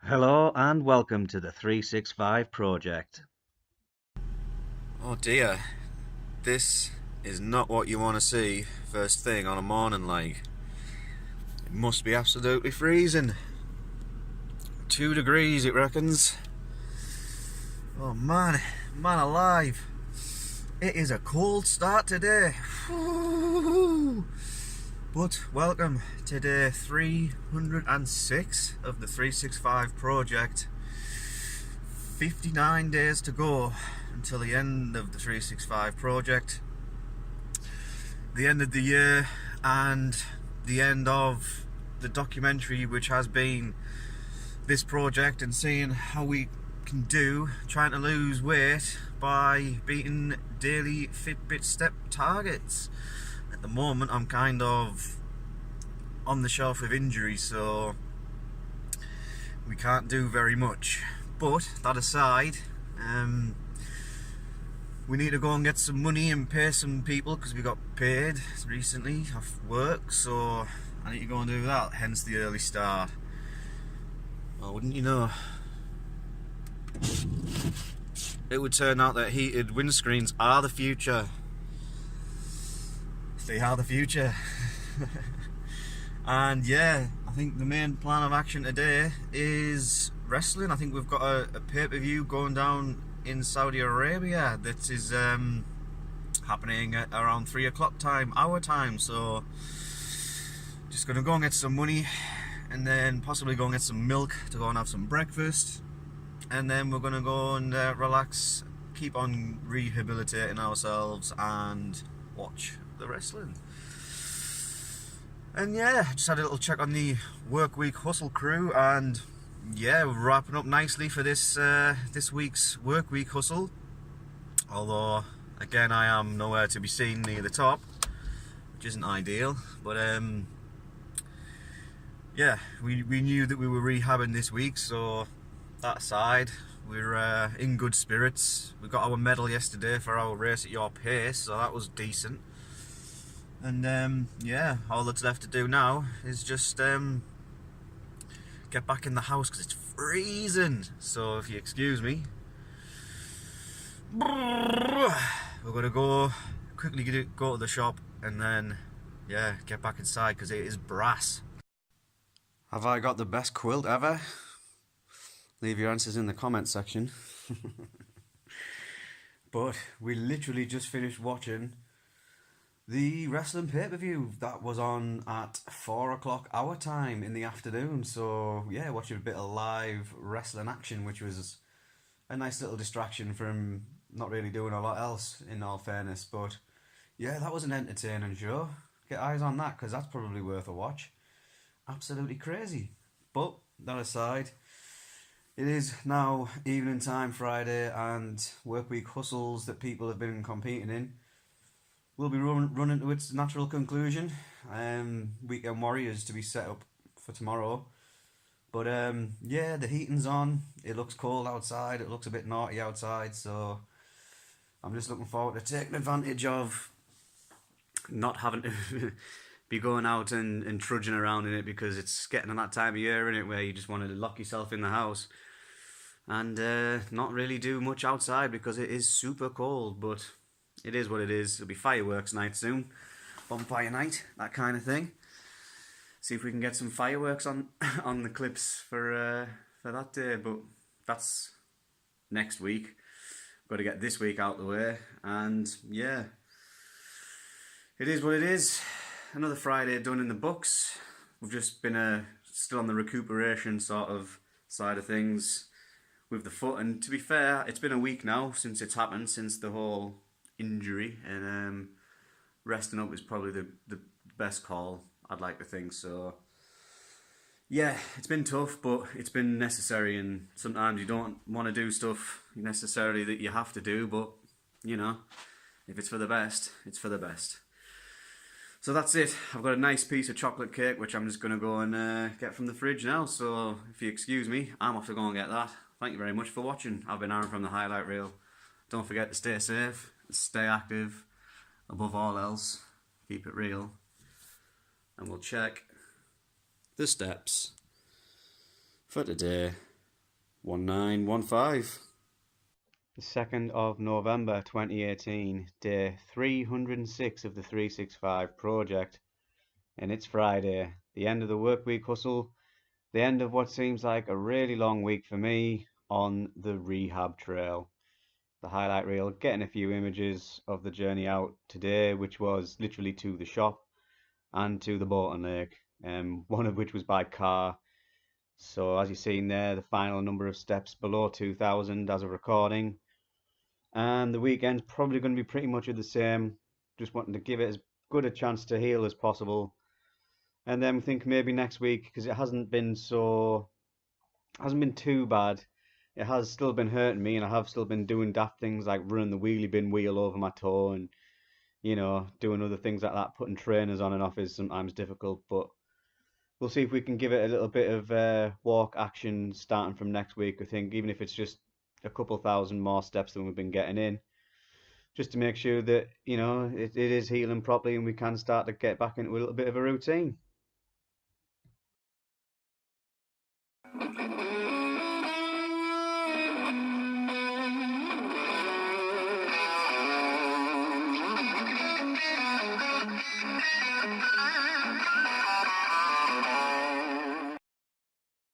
Hello and welcome to the 365 project. Oh dear, this is not what you want to see first thing on a morning like. It must be absolutely freezing. 2 degrees it reckons. Oh man, man alive. It is a cold start today. But welcome to day 306 of the 365 project. 59 days to go until the end of the 365 project, the end of the year, and the end of the documentary which has been this project, and seeing how we can do trying to lose weight by beating daily Fitbit step targets. At the moment I'm kind of on the shelf with injury, so we can't do very much. But that aside, we need to go and get some money and pay some people because we got paid recently off work, so I need to go and do that, hence the early start. Well, wouldn't you know, it would turn out that heated windscreens are the future. They are the future. And yeah, I think the main plan of action today is wrestling. I think we've got a pay-per-view going down in Saudi Arabia that is happening at around 3 o'clock time, our time, so just gonna go and get some money and then possibly go and get some milk to go and have some breakfast, and then we're gonna go and relax, keep on rehabilitating ourselves and watch the wrestling. And yeah, just had a little check on the workweek hustle crew, and yeah, we're wrapping up nicely for this this week's workweek hustle. Although, again, I am nowhere to be seen near the top, which isn't ideal. But yeah, we knew that we were rehabbing this week, so that aside, we're in good spirits. We got our medal yesterday for our race at your pace, so that was decent. And yeah, all that's left to do now is just get back in the house because it's freezing. So if you excuse me, we're gonna go quickly go to the shop and then yeah, get back inside because it is brass. Have I got the best quilt ever? Leave your answers in the comment section. But we literally just finished watching the wrestling pay-per-view that was on at 4 o'clock our time in the afternoon. So yeah, watching a bit of live wrestling action, which was a nice little distraction from not really doing a lot else, in all fairness. But yeah, that was an entertaining show. Get eyes on that because that's probably worth a watch. Absolutely crazy. But that aside, it is now evening time Friday, and workweek hustles that people have been competing in will be running to its natural conclusion. Weekend warriors to be set up for tomorrow. But yeah, the heating's on. It looks cold outside. It looks a bit naughty outside. So I'm just looking forward to taking advantage of not having to be going out and trudging around in it, because it's getting on that time of year, in it, where you just want to lock yourself in the house and not really do much outside because it is super cold. But it is what it is. It'll be fireworks night soon, bonfire night, that kind of thing. See if we can get some fireworks on on the clips for that day. But that's next week. Got to get this week out the way, and yeah, it is what it is. Another Friday done in the books. We've just been still on the recuperation sort of side of things with the foot, and to be fair, it's been a week now since it's happened, since the whole injury, and resting up is probably the best call, I'd like to think. So yeah, it's been tough, but it's been necessary, and sometimes you don't want to do stuff necessarily that you have to do, but you know, if it's for the best, it's for the best. So that's it. I've got a nice piece of chocolate cake which I'm just going to go and get from the fridge now, so if you excuse me, I'm off to go and get that. Thank you very much for watching. I've been Aaron from the Highlight Reel. Don't forget to stay safe, stay active, above all else, keep it real, and we'll check the steps for today. 1915. The 2nd of November 2018, day 306 of the 365 project, and it's Friday, the end of the work week hustle, the end of what seems like a really long week for me on the rehab trail. The highlight reel, getting a few images of the journey out today, which was literally to the shop and to the boating lake, one of which was by car. So as you've seen there, the final number of steps below 2,000 as of recording. And the weekend's probably going to be pretty much of the same. Just wanting to give it as good a chance to heal as possible. And then we think maybe next week, because it hasn't been too bad. It has still been hurting me, and I have still been doing daft things like running the wheelie bin wheel over my toe, and doing other things like that. Putting trainers on and off is sometimes difficult, but we'll see if we can give it a little bit of walk action starting from next week. I think even if it's just a couple thousand more steps than we've been getting in, just to make sure that it is healing properly and we can start to get back into a little bit of a routine.